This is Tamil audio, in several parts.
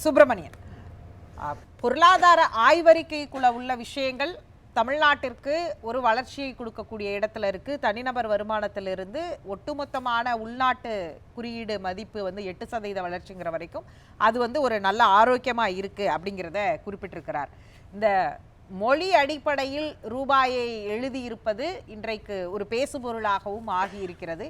சுப்பிரமணியன், பொருளாதார ஆய்வறிக்கைக்குள்ள உள்ள விஷயங்கள் தமிழ்நாட்டிற்கு ஒரு வளர்ச்சியை கொடுக்கக்கூடிய இடத்துல இருக்கு. தனிநபர் வருமானத்திலிருந்து ஒட்டுமொத்தமான உள்நாட்டு குறியீடு மதிப்பு 8% வளர்ச்சிங்கிற வரைக்கும் அது ஒரு நல்ல ஆரோக்கியமா இருக்கு அப்படிங்கிறத குறிப்பிட்டிருக்கிறார். இந்த மொழி அடிப்படையில் ரூபாயை எழுதியிருப்பது இன்றைக்கு ஒரு பேசுபொருளாகவும் ஆகியிருக்கிறது.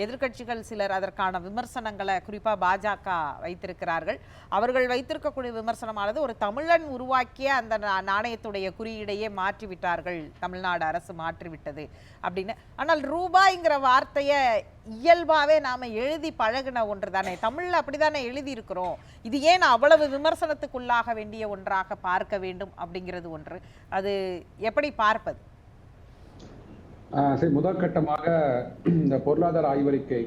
எதிர்க்கட்சிகள் சிலர் அதற்கான விமர்சனங்களை குறிப்பாக பாஜக வைத்திருக்கிறார்கள். அவர்கள் வைத்திருக்கக்கூடிய விமர்சனமானது ஒரு தமிழன் உருவாக்கிய அந்த நாணயத்துடைய குறியீடையே மாற்றிவிட்டார்கள், தமிழ்நாடு அரசு மாற்றிவிட்டது அப்படின்னு. ஆனால் ரூபாய்ங்கிற வார்த்தையை இயல்பாகவே நாம் எழுதி பழகின ஒன்று தானே, தமிழில் அப்படி தானே எழுதி இருக்கிறோம். இது ஏன் அவ்வளவு விமர்சனத்துக்குள்ளாக வேண்டிய ஒன்றாக பார்க்க வேண்டும் அப்படிங்கிறது ஒன்று. அது எப்படி பார்ப்பது? சரி, முதல் கட்டமாக இந்த பொருளாதார ஆய்வறிக்கை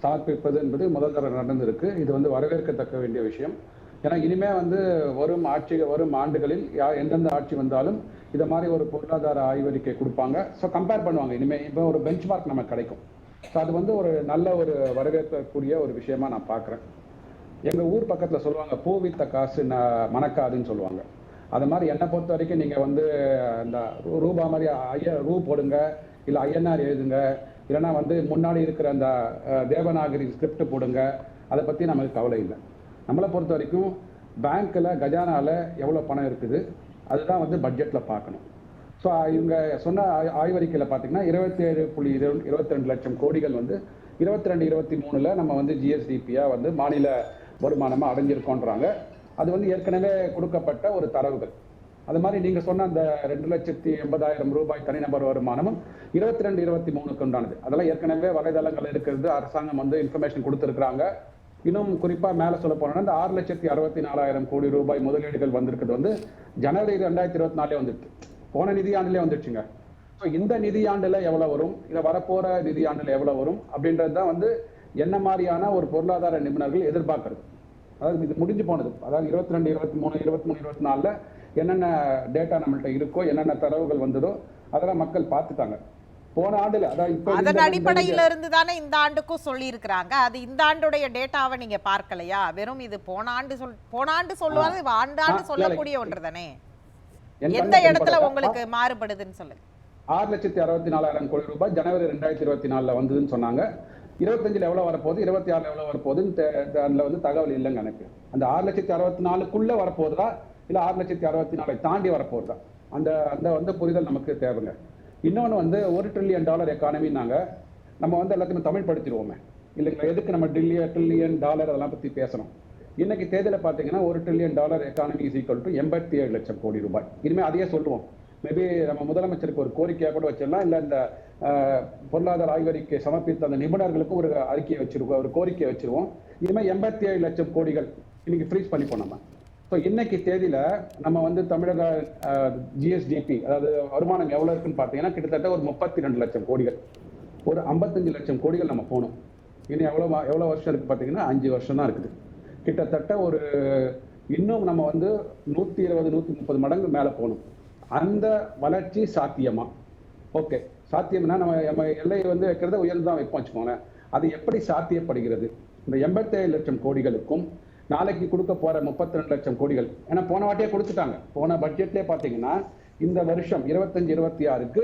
சமர்ப்பிப்பது என்பது முதல் தடவை நடந்திருக்கு. இது வரவேற்கத்தக்க வேண்டிய விஷயம். ஏன்னா இனிமே வரும் ஆண்டுகளில் எந்தெந்த ஆட்சி வந்தாலும் இதை மாதிரி ஒரு பொருளாதார ஆய்வறிக்கை கொடுப்பாங்க. ஸோ கம்பேர் பண்ணுவாங்க. இனிமே இப்போ ஒரு பெஞ்ச் மார்க் நமக்கு கிடைக்கும். ஸோ அது ஒரு நல்ல ஒரு வரவேற்கக்கூடிய ஒரு விஷயமா நான் பார்க்குறேன். எங்கள் ஊர் பக்கத்தில் சொல்லுவாங்க, பூ வித்த காசு மணக்காதுன்னு சொல்லுவாங்க. அது மாதிரி என்னை பொறுத்த வரைக்கும் நீங்கள் இந்த ரூபா மாதிரி ரூ போடுங்க, இல்லை ஐஎன்ஆர் எழுதுங்க, இல்லைன்னா முன்னாடி இருக்கிற அந்த தேவநாகரி ஸ்கிரிப்ட் போடுங்க, அதை பற்றி நமக்கு கவலை இல்லை. நம்மளை பொறுத்த வரைக்கும் பேங்க்கில் கஜானாவில் எவ்வளோ பணம் இருக்குது அதுதான் பட்ஜெட்டில் பார்க்கணும். ஸோ இவங்க சொன்ன ஆய்வறிக்கையில் பார்த்தீங்கன்னா 27.22 லட்சம் கோடிகள் 22-23 நம்ம ஜிஎஸ்டிபியாக மாநில வருமானமாக அடைஞ்சிருக்கோன்றாங்க. அது ஏற்கனவே கொடுக்கப்பட்ட ஒரு தரவுகள். அது மாதிரி நீங்கள் சொன்ன அந்த 2,80,000 ரூபாய் தனிநபர் வருமானமும் 22-23 உண்டானது. அதெல்லாம் ஏற்கனவே வலைதளங்கள் இருக்கிறது. அரசாங்கம் இன்ஃபர்மேஷன் கொடுத்துருக்குறாங்க. இன்னும் குறிப்பாக மேலே சொல்ல போனோம்னா இந்த 6,64,000 கோடி ரூபாய் முதலீடுகள் வந்திருக்கிறது ஜனவரி 2024 வந்துடுச்சு. போன நிதியாண்டிலே வந்துடுச்சுங்க. ஸோ இந்த நிதியாண்டில் எவ்வளோ வரும், இல்லை வரப்போகிற நிதியாண்டில் எவ்வளோ வரும் அப்படின்றது தான் என்ன மாதிரியான ஒரு பொருளாதார நிபுணர்கள் எதிர்பார்க்கறது. அதாவது இது முடிஞ்சு போனது. அதாவது 22, 23, 24 என்னென்ன டேட்டா நம்மள்ட்ட இருக்கோ, என்னென்ன தரவுகள் வந்ததோ அதெல்லாம் மக்கள் பார்த்துட்டாங்க. போன ஆண்டுல அதன் அடிப்படையில இருந்து தானே இந்த ஆண்டுக்கும் சொல்லி இருக்கிறாங்க. அது இந்த ஆண்டுடைய டேட்டாவை நீங்க பார்க்கலையா? வெறும் இது போன ஆண்டு சொல்லுவாங்க, ஆண்டாண்டு சொல்லக்கூடிய ஒன்று தானே. எந்த இடத்துல உங்களுக்கு மாறுபடுதுன்னு சொல்லுங்க. 6,64,000 கோடி ரூபாய் ஜனவரி 2024 வந்ததுன்னு சொன்னாங்க. 25 எவ்வளவு வரப்போகுது, 26 எவ்வளவு வரப்போகுதுன்னு அதுல தகவல் இல்லைங்க எனக்கு. அந்த 6,64,000க்குள்ள வரப்போகுதா இல்ல 6,64,000 தாண்டி வரப்போகுதா, அந்த புரிதல் நமக்கு தேவைங்க. இன்னொன்று $1 trillion எக்கானமின்னாங்க. நம்ம எல்லாத்தையுமே தமிழ் படிச்சிருவோமே இல்லைங்களா? எதுக்கு நம்ம ட்ரில்லியன் டாலர் அதெல்லாம் பற்றி பேசணும்? இன்னைக்கு தேதியில் பார்த்தீங்கன்னா $1 trillion economy is equal to 87 லட்சம் கோடி ரூபாய். இனிமேல் அதையே சொல்லுவோம். மேபி நம்ம முதலமைச்சருக்கு ஒரு கோரிக்கையாக கூட வச்சிடலாம், இல்லை இந்த பொருளாதார ஆய்வறிக்கை சமர்ப்பித்த அந்த நிபுணர்களுக்கு ஒரு அறிக்கையை வச்சிருக்கோம், ஒரு கோரிக்கையை வச்சிருவோம். இனிமேல் 87 லட்சம் கோடிகள் இன்னைக்கு ஃப்ரீஸ் பண்ணிப்போம் நம்ம. ஸோ இன்னைக்கு தேதியில நம்ம தமிழக ஜிஎஸ்டிபி, அதாவது வருமானம் எவ்வளோ இருக்குன்னு பார்த்தீங்கன்னா கிட்டத்தட்ட ஒரு 32 லட்சம் கோடிகள், ஒரு 55 லட்சம் கோடிகள் நம்ம போகணும். இன்னும் எவ்வளோ வருஷம் இருக்கு பார்த்தீங்கன்னா 5 வருஷம் தான் இருக்குது. கிட்டத்தட்ட ஒரு இன்னும் நம்ம 120-130 மடங்கு மேலே போகணும். அந்த வளர்ச்சி சாத்தியமா? ஓகே, சாத்தியம்னா நம்ம எல்லையை வைக்கிறத உயர்ந்து தான் வைப்போம் வச்சுக்கோங்களேன். அது எப்படி சாத்தியப்படுகிறது? இந்த 87 லட்சம் கோடிகளுக்கும் நாளைக்கு கொடுக்க போற 32 லட்சம் கோடிகள், ஏன்னா போன வாட்டியே கொடுத்துட்டாங்க. போன பட்ஜெட்லேயே பார்த்தீங்கன்னா இந்த வருஷம் 25-26க்கு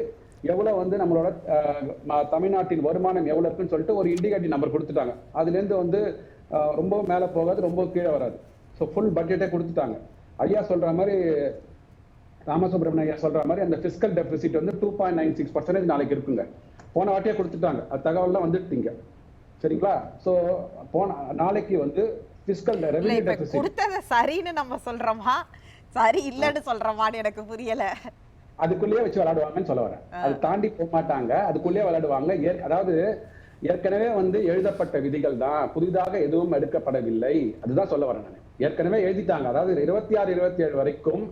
எவ்வளவு நம்மளோட தமிழ்நாட்டின் வருமானம் எவ்வளவு இருக்குன்னு சொல்லிட்டு ஒரு இண்டிகேட்டிவ் நம்பர் கொடுத்துட்டாங்க. அதுலேருந்து ரொம்ப மேலே போகாது, ரொம்ப கீழே வராது. ஸோ ஃபுல் பட்ஜெட்டே கொடுத்துட்டாங்க. ஐயா சொல்ற மாதிரி, ராமசுப்ரமணியன் ஐயா சொல்ற மாதிரி அந்த பிஸ்கல் டெபிசிட் 2.96% நாளைக்கு இருக்குங்க. போன வாட்டியே கொடுத்துட்டாங்க. அது தகவல்லாம் வந்துட்டீங்க, சரிங்களா? ஸோ நாளைக்கு பிஸ்கல் ரெவென்யூ டெபிசிட் கொடுத்தத சரின்னு நம்ம சொல்றோமா, சரி இல்லன்னு சொல்றோமான்னு எனக்கு புரியல. அதுக்குள்ளேயே வச்சு விளையாடுவாங்கன்னு சொல்ல வரேன். அது தாண்டி போக மாட்டாங்க, அதுக்குள்ளேயே விளையாடுவாங்க. அதாவது ஏற்கனவே எழுதப்பட்ட விதிகள் தான், புதிதாக எதுவும் எடுக்கப்படவில்லை. அதுதான் சொல்ல வரேன் நான். ஏற்கனவே எழுதிட்டாங்க. அதாவது 26-27 வரைக்கும்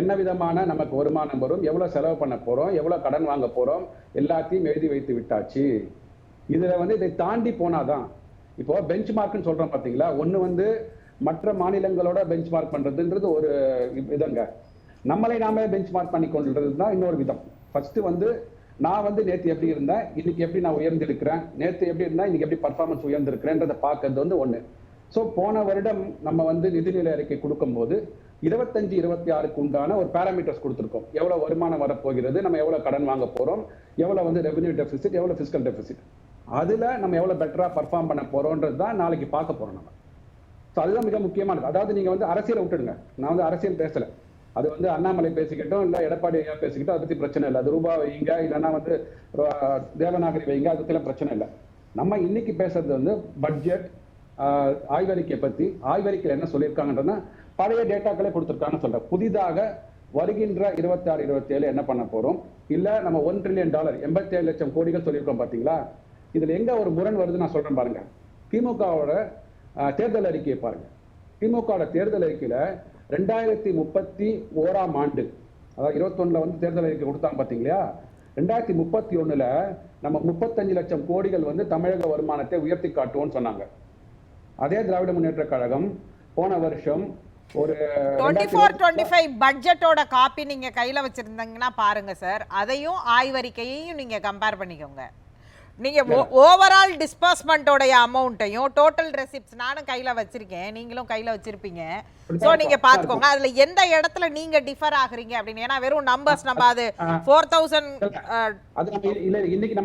என்ன விதமான நமக்கு வருமானம் வரும், எவ்வளவு செலவு பண்ண போறோம், எவ்வளவு கடன் வாங்க போறோம், எல்லாத்தையும் எழுதி வைத்து விட்டாச்சு. இதுல இதை தாண்டி போனாதான் இப்போ பெஞ்ச் மார்க்னு சொல்றோம் பாத்தீங்களா. ஒண்ணு மற்ற மாநிலங்களோட பெஞ்ச் மார்க் பண்றதுன்றது ஒரு விதங்க. நம்மளை நாமே பெஞ்ச் மார்க் பண்ணி கொள்றது தான் இன்னொரு விதம். ஃபர்ஸ்ட் நான் நேற்று எப்படி இருந்தேன், இன்னைக்கு எப்படி நான் உயர்ந்திருக்கிறேன், நேற்று எப்படி இருந்தா இன்னைக்கு எப்படி பர்ஃபார்மன்ஸ் உயர்ந்திருக்கிறேன்றதை பார்க்கறது ஒண்ணு. ஸோ போன வருடம் நம்ம வந்து நிதிநிலை அறிக்கை கொடுக்கும்போது 25-26க்கு உண்டான ஒரு பேராமீட்டர்ஸ் கொடுத்துருக்கோம். எவ்வளவு வருமானம் வரப்போகிறது, நம்ம எவ்வளவு கடன் வாங்க போறோம், எவ்வளவு வந்து ரெவென்யூ டெபிசிட், எவ்வளவு பிசிக்கல் டெபிசிட், அதுல நம்ம எவ்வளவு பெட்டரா பர்ஃபார்ம் பண்ண போறோம்ன்றது தான் நாளைக்கு பார்க்க போறோம் நம்ம. ஸோ அதுதான் மிக முக்கியமானது. அதாவது நீங்க வந்து அரசியலை விட்டுடுங்க, நான் வந்து அரசியல் பேசல. அது வந்து அண்ணாமலை பேசிக்கிட்டோம், இல்ல எடப்பாடி ஐயா பேசிக்கிட்டோம், அதை பத்தி பிரச்சனை இல்லை. அது ரூபா வைங்க, இல்லைன்னா வந்து தேவநாகரி வைங்க, அதுக்கெல்லாம் பிரச்சனை இல்லை. நம்ம இன்னைக்கு பேசுறது வந்து பட்ஜெட் ஆய்வறிக்கை பத்தி. ஆய்வறிக்கையில் என்ன சொல்லியிருக்காங்கன்றதுன்னா பழைய டேட்டாக்களே கொடுத்துருக்காங்கன்னு சொல்றேன். புதிதாக வருகின்ற 26-27 என்ன பண்ண போறோம், இல்ல நம்ம $1 trillion 87 லட்சம் கோடிகள் சொல்லியிருக்கோம் பாத்தீங்களா. இதுல எங்க ஒரு முரண் வருது நான் சொல்றேன் பாருங்க. திமுகவோட தேர்தல் அறிக்கையை பாருங்க. திமுக தேர்தல் அறிக்கையில 2031ஆம் ஆண்டு, அதாவது 21ல வந்து தேர்தல் அறிக்கை கொடுத்தாங்க பாத்தீங்களா. 2031ல நம்ம 35 லட்சம் கோடிகள் வந்து தமிழக வருமானத்தை உயர்த்தி காட்டுவோம்னு சொன்னாங்க. அதே திராவிட முன்னேற்ற கழகம் போன வருஷம் ஒரு 24-25 பட்ஜெட்டோட காப்பி நீங்க கையில வச்சிருந்தீங்கன்னா பாருங்க சார், அதையும் ஆய்வறிக்கையையும் நீங்க கம்பேர் பண்ணிக்கோங்க. நீங்க ஓவரால் டிஸ்பர்ஸ்மெண்டோடைய அமௌண்ட்டையும் டோட்டல் ரெசிப்ட்ஸ் நானும் கையில வச்சிருக்கேன், நீங்களும் கையில வச்சிருப்பீங்க. சோ நீங்க பாத்துக்கோங்க அதுல எந்த இடத்துல நீங்க டிஃபர் ஆகுறீங்க அப்படின்னு. ஏன்னா வெறும் நம்பர்ஸ் நம்ம அது 4000 அது இல்ல இன்னைக்கு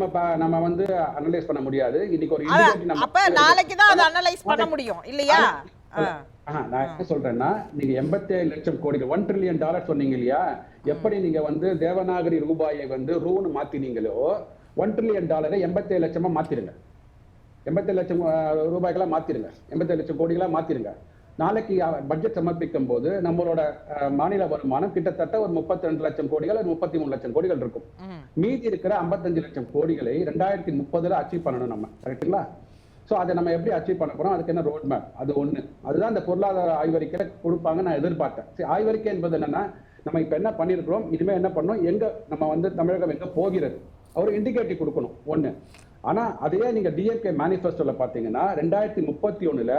நம்ம வந்து அனலைஸ் பண்ண முடியாது. இன்னைக்கு ஒரு அப்ப நாளைக்கு தான் அதை அனலைஸ் பண்ண முடியும் இல்லையா? நான் என்ன சொல்றேன்னா, நீங்க 87 லட்சம் கோடிகள் $1 trillion சொன்னீங்க இல்லையா. எப்படி நீங்க வந்து தேவநாகரி ரூபாயை வந்து ரூன்னு மாத்தினீங்களோ, $1 trillion 87 லட்சமா மாத்திருங்க. 87 லட்சம் ரூபாய்களா மாத்திருங்க, 87 லட்சம் கோடிகளா மாத்திருங்க. நாளைக்கு பட்ஜெட் சமர்ப்பிக்கும் போது நம்மளோட மாநில வருமானம் கிட்டத்தட்ட ஒரு 32 லட்சம் கோடிகள், 33 லட்சம் கோடிகள் இருக்கும். மீதி இருக்கிற 55 லட்சம் கோடிகளை 2030ல அச்சீவ் பண்ணணும் நம்ம, கரெக்டுங்களா? சோ அதை நம்ம எப்படி அச்சீவ் பண்ண போறோம், அதுக்கு என்ன ரோட் மேப், அது ஒண்ணு. அதுதான் இந்த பொருளாதார ஆய்வறிக்கையில கொடுப்பாங்க நான் எதிர்பார்த்தேன். சரி, ஆய்வறிக்கை என்பது என்னன்னா, நம்ம இப்ப என்ன பண்ணிருக்கிறோம், இனிமே என்ன பண்ணணும், எங்க நம்ம வந்து தமிழகம் எங்க போகிறது, ஒரு இண்டிகேட்டிவ் கொடுக்கணும் ஒண்ணு. ஆனா அதையே நீங்க டிஎம்கே மேனிஃபெஸ்டோல பாத்தீங்கன்னா 2031ல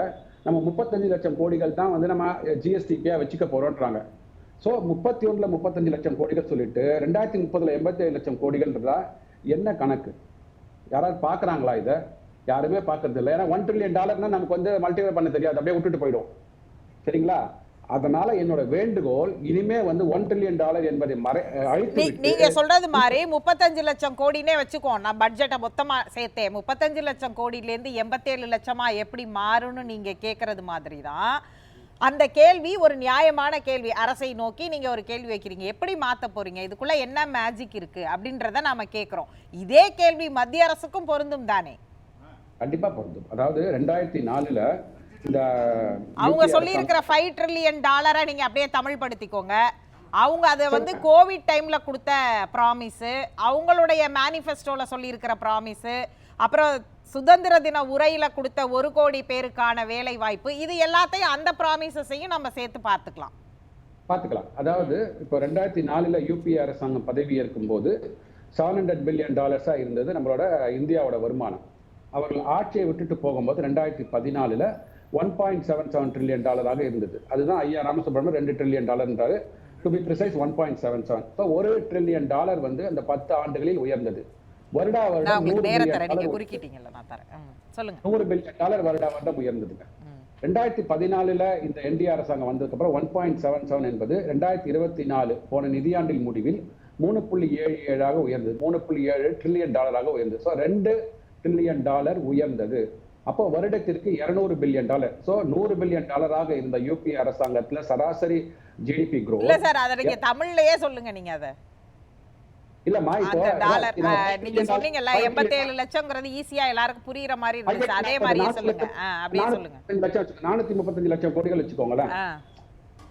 நம்ம 35 லட்சம் கோடிகள் தான் வந்து நம்ம ஜிஎஸ்டிபியா வச்சுக்க போறோம்ன்றாங்க. சோ 31ல 35 லட்சம் கோடிகள் சொல்லிட்டு 2030ல 87 லட்சம் கோடிகள்ன்றதா என்ன கணக்கு? யாராவது பாக்குறாங்களா? இதை யாருமே பாக்குறது இல்லை. ஏன்னா $1 trillion நமக்கு வந்து மல்டிப்ளை பண்ண தெரியாது, அப்படியே விட்டுட்டு போயிடும். சரிங்களா? அதனால என்னோட வேண்டுகோள், இனிமே வந்து $1 trillion என்பதை அழித்து, நீங்க சொல்றது மாதிரி 35 லட்சம் கோடினே வச்சுக்கோ. நான் பட்ஜெட்டை மொத்தமா சேர்த்தேன் 35 லட்சம் கோடியில இருந்து 87 லட்சமா எப்படி மாறும்னு நீங்க கேக்குறது மாதிரி தான் அந்த கேள்வி ஒரு நியாயமான கேள்வி. அரசை நோக்கி நீங்க ஒரு கேள்வி வைக்கிறீங்க, எப்படி மாத்த போறீங்க, இதுக்குள்ள என்ன மேஜிக் இருக்கு அப்படின்றத நாம கேக்குறோம். இதே கேள்வி மத்திய அரசுக்கும் பொருந்தும் தானே? கண்டிப்பா பொருந்தும். அதாவது 2004ல இந்த அவங்க சொல்லி இருக்கிற $5 trillion நீங்க அப்படியே தமிழ் படுத்திக்கோங்க. அவங்க அதை வந்து கோவிட் டைம்ல கொடுத்த ப்ராமிஸ், அவங்களுடைய மேனிஃபெஸ்டோல சொல்லி இருக்கிற ப்ராமிஸ், அப்புறம் சுதந்திர தின உரையில கொடுத்த 1 கோடி பேருக்கான வேலை வாய்ப்பு, இது எல்லாத்தையும் அந்த ப்ராமிசஸையும் நம்ம சேர்த்து பார்த்துக்கலாம். அதாவது இப்போ 2004ல யூபிஏ அரசாங்கம் பதவி ஏற்கும் போது $700 பில்லியன் இருந்தது நம்மளோட இந்தியாவோட வருமானம். அவர்கள் ஆட்சியை விட்டுட்டு போகும்போது 2014ல $1.77 trillion இருந்தது. அதுதான் ஐயா ராமசுப்ரமணியன் $2 trillion என்றாரு. To be precise 1.77. So $1 trillion வந்து அந்த 10 ஆண்டுகளில் உயர்ந்தது. வருடா வருடம் $100 பில்லியன் வருடா வருடம் உயர்ந்ததுங்க. 2014ல இந்த என்டிஏ அரசாங்கம் வந்ததுக்கு அப்புறம் 1.77 என்பது 2024 போன நிதியாண்டில் முடிவில் 3.77 உயர்ந்தது. $3.7 trillion உயர்ந்தது. ஸோ $2 trillion உயர்ந்தது. அப்போ வருடத்திற்கு $200 பில்லியன். சோ $100 பில்லியன் இருந்த யூபி அரசாங்கத்துல சராசரி ஜிடிபி growth. இல்ல சார், அத நீங்க தமிழ்லயே சொல்லுங்க. நீங்க அத இல்லமா இப்போ டாலர் நீங்க சொன்னீங்கல 87 லட்சம்ங்கிறது ஈஸியா எல்லாருக்கும் புரியுற மாதிரி இருந்துச்சு, அதே மாதிரியே சொல்லுங்க. அப்படியே சொல்லுங்க. 435 லட்சம் கோடிகள் வச்சுக்கோங்களே.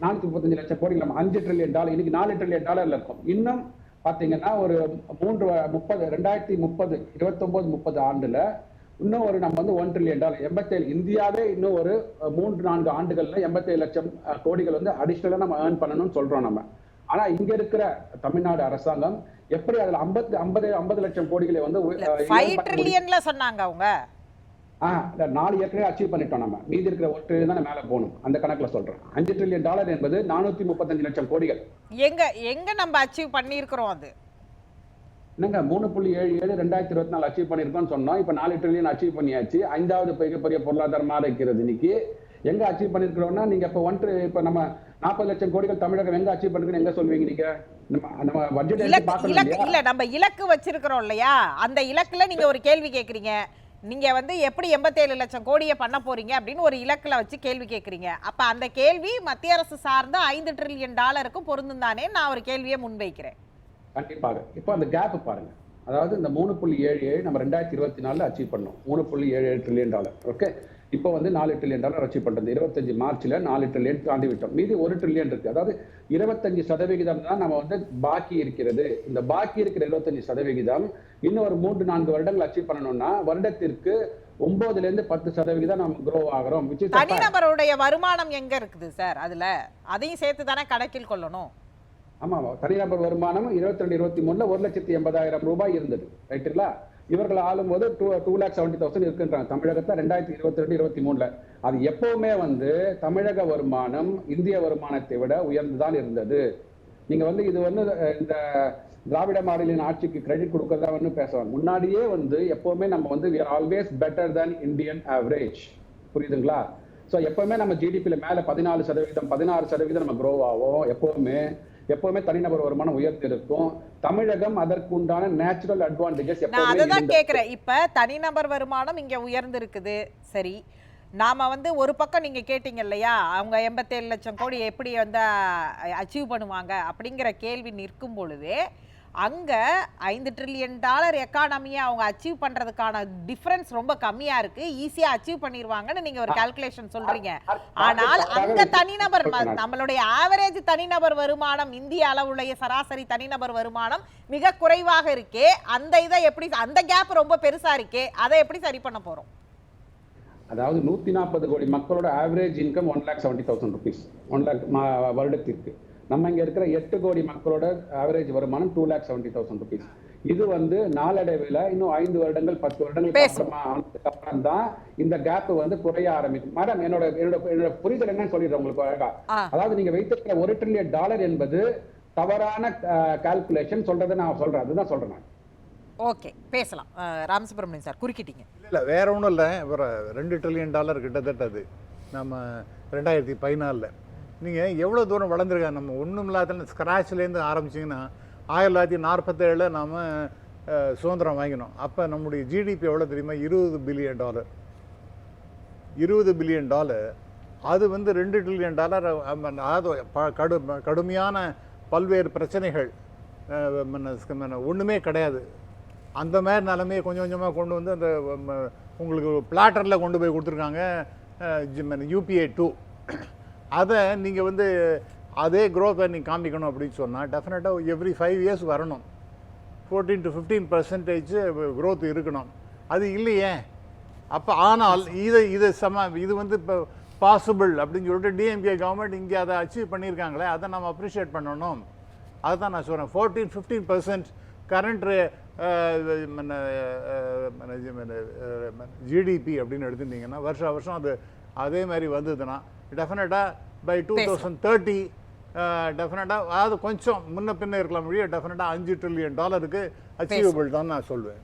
435 லட்சம் கோடிகள் நம்ம $5 trillion, இன்னைக்கு $4 trillion இருக்கும். இன்னும் பாத்தீங்கன்னா ஒரு 2030 29-30 ஆண்டுல இன்னும் ஒரு நம்ம வந்து $1 trillion 87, இந்தியாவே இன்னும் ஒரு 3-4 ஆண்டுகள்ல 87 லட்சம் கோடிகள் வந்து அடிஷனலா நம்ம ஏர்ன் பண்ணணும்னு சொல்றோம் நம்ம. ஆனா இங்க இருக்கிற தமிழ்நாடு அரசாங்கம் எப்படி அதுல 50 லட்சம் கோடிகளை வந்து 5 ட்ரில்லியன்ல சொன்னாங்க அவங்க. 4 ஏற்கனவே அச்சீவ் பண்ணிட்டோம் நம்ம. மீதி இருக்கிற $1 trillion தான் மேல போகணும். அந்த கணக்குல சொல்றேன். $5 trillion என்பது 435 லட்சம் கோடிகள். எங்க நம்ம அச்சீவ் பண்ணியிருக்கிறோம்? அது என்னங்க 3.77 2024 அச்சீவ் பண்ணிருக்கோம்னு சொன்னோம். இப்ப $4 trillion அச்சீவ் பண்ணியாச்சு. 5வது மிகப்பெரிய பொருளாதாரமா இருக்கிறது இன்னைக்கு. எங்க அச்சீவ் பண்ணிருக்கிறோம்னா நீங்க இப்ப நம்ம 40 லட்சம் கோடிகள் தமிழகம் எங்க அச்சீவ் பண்ணிருக்கோம் எங்க சொல்வீங்க நீங்க? நம்ம பட்ஜெட் எடுத்து பார்க்கணும் இல்லையா? இல்ல நம்ம இலக்கு வச்சிருக்கிறோம் இல்லையா, அந்த இலக்குல நீங்க ஒரு கேள்வி கேக்குறீங்க. நீங்க வந்து எப்படி 87 லட்சம் கோடியை பண்ண போறீங்க அப்படின்னு ஒரு இலக்குல வச்சு கேள்வி கேக்குறீங்க. அப்ப அந்த கேள்வி மத்திய அரசு சார்ந்த 5 ட்ரில்லியன் டாலருக்கும் பொருந்தும் தானே நான் ஒரு கேள்வியை முன்வைக்கிறேன். கண்டிப்பாக. இப்போ அந்த கேப் பாருங்க. அதாவது இந்த 3.77 நம்ம 2024 அச்சீவ் பண்ணோம். 3.77 ட்ரில்லியன் டாலர். ஓகே. இப்போ வந்து 4 ட்ரில்லியன் டாலர் அச்சீவ் பண்றது. 25 மார்ச்ல 4 ட்ரில்லியன் தாண்டி விட்டோம். மீதி 1 ட்ரில்லியன் இருக்கு. அதாவது 25% தான் நம்ம வந்து பாக்கி இருக்கிறது. இந்த பாக்கி இருக்கிற 25% இன்னும் ஒரு 3-4 வருடங்கள் அச்சீவ் பண்ணணும்னா வருடத்திற்கு 9ல இருந்து 10% நம்ம க்ரோ ஆகிறோம். தனிநபருடைய வருமானம் எங்க இருக்குது சார்? அதுல அதையும் சேர்த்து தானே கணக்கில் கொள்ளணும். ஆமா, தனிநபர் வருமானம் 22-23ல 1,80,000 ரூபாய் இருந்தது. ரைட்டுங்களா? இவர்கள் ஆளும்போது 2,70,000 இருக்குன்றாங்க தமிழகத்தை 2022-23ல. அது எப்பவுமே வந்து தமிழக வருமானம் இந்திய வருமானத்தை விட உயர்ந்துதான் இருந்தது. நீங்க வந்து இது வந்து இந்த திராவிட மாடலின் ஆட்சிக்கு கிரெடிட் கொடுக்கறதா வந்து பேசுவாங்க. முன்னாடியே வந்து எப்பவுமே நம்ம வந்து we are always better than Indian average. புரியுதுங்களா? ஸோ எப்பவுமே நம்ம ஜிடிபியில மேல 14%, 16% நம்ம க்ரோ ஆகும். எப்பவுமே தனிநபர் வருமானம் உயர்த்தி இருக்கும். தமிழகம் அதற்கு உண்டான நேச்சுரல் அட்வான்டேஜஸ் நான் அததான் கேக்குறேன். இப்ப தனிநபர் வருமானம் இங்க உயர்ந்து இருக்குது. சரி, நாம வந்து ஒரு பக்கம் நீங்க கேட்டீங்க இல்லையா, அவங்க 87 லட்சம் கோடி எப்படி வந்து அச்சீவ் பண்ணுவாங்க அப்படிங்கிற கேள்வி நிற்கும் பொழுது அங்க 5 ட்ரில்லியன் டாலர் எக்கானமியை அவங்க அச்சீவ் பண்றதுக்கான டிஃபரன்ஸ் ரொம்ப கம்மியா இருக்கு. ஈஸியா அச்சீவ் பண்ணிடுவாங்கன்னு நீங்க ஒரு கால்குலேஷன் சொல்றீங்க. ஆனால் அங்க தனிநபர் நம்மளுடைய ஆவரேஜ் தனிநபர் வருமானம், இந்திய அளவுடைய சராசரி தனிநபர் வருமானம் மிக குறைவாக இருக்கே. அந்த கேப் ரொம்ப பெருசா இருக்கே, அதை எப்படி சரி பண்ண போறோம்? அதாவது 140 கோடி மக்களோட ஆவரேஜ் இன்கம் 1,70,000 rupees 1 lakh வருடத்திற்கு. நம்ம இங்க இருக்கிற 8 கோடி மக்களோட ஆவரேஜ் வருமானம் 2,70,000 rupees. இது வந்து நாளடைவில் இன்னும் 5 வருடங்கள் 10 வருடங்கள் அப்புறம் தான் இந்த கேப் வந்து குறைய ஆரம்பிக்கும். மேடம், என்னோட புரிதல் என்னன்னு சொல்லிடுறேன் உங்களுக்கு அழகா. அதாவது நீங்க வைத்திருக்கிற 1 ட்ரில்லியன் டாலர் என்பது தவறான கால்குலேஷன் சொல்றதை நான் சொல்றேன். அதுதான் சொல்றேன். ஓகே, பேசலாம். ராமசுப்ரமணியன் சார் குறுக்கிட்டீங்க. இல்லை, வேற ஒன்றும் இல்லை. ஒரு 2 ட்ரில்லியன் டாலர் கிட்டத்தட்ட அது நம்ம 2014. நீங்கள் எவ்வளோ தூரம் வளர்ந்துருக்காங்க. நம்ம ஒன்றும் இல்லாத ஸ்க்ராட்ச்லேருந்து ஆரம்பிச்சிங்கன்னா 1947 நாம் சுதந்திரம் வாங்கினோம். அப்போ நம்முடைய ஜிடிபி எவ்வளோ தெரியுமா? 20 பில்லியன் டாலர். 20 billion dollar. அது வந்து 2 ட்ரில்லியன் டாலர். அதாவது கடுமையான பல்வேறு பிரச்சனைகள் ஒன்றுமே கிடையாது. அந்த மாதிரி நிலைமையை கொஞ்சம் கொஞ்சமாக கொண்டு வந்து அந்த உங்களுக்கு பிளாட்டரில் கொண்டு போய் கொடுத்துருக்காங்க UPA 2. அதை நீங்கள் வந்து அதே க்ரோத்தை நீங்கள் காமிக்கணும் அப்படின்னு சொன்னால் டெஃபினட்டாக எவ்ரி 5 years வரணும். 14 to 15% க்ரோத் இருக்கணும். அது இல்லையே. அப்போ ஆனால் இது வந்து இப்போ பாசிபிள் அப்படின்னு சொல்லிட்டு டிஎம்கே கவர்மெண்ட் இங்கே அதை அச்சீவ் பண்ணியிருக்காங்களே, அதை நம்ம அப்ரிஷியேட் பண்ணணும். அதுதான் நான் சொல்கிறேன். 14-15% கரண்ட் ஜிடிபி அப்படின்னு எடுத்துட்டிங்கன்னா வருஷம் அது அதே மாதிரி வந்ததுன்னா டெஃபினட்டாக பை 2030 டெஃபினட்டாக அதாவது கொஞ்சம் முன்ன பின்ன இருக்கலாம் முடியும். டெஃபினட்டாக 5 ட்ரில்லியன் டாலருக்கு அச்சீவபிள் தான் நான் சொல்வேன்.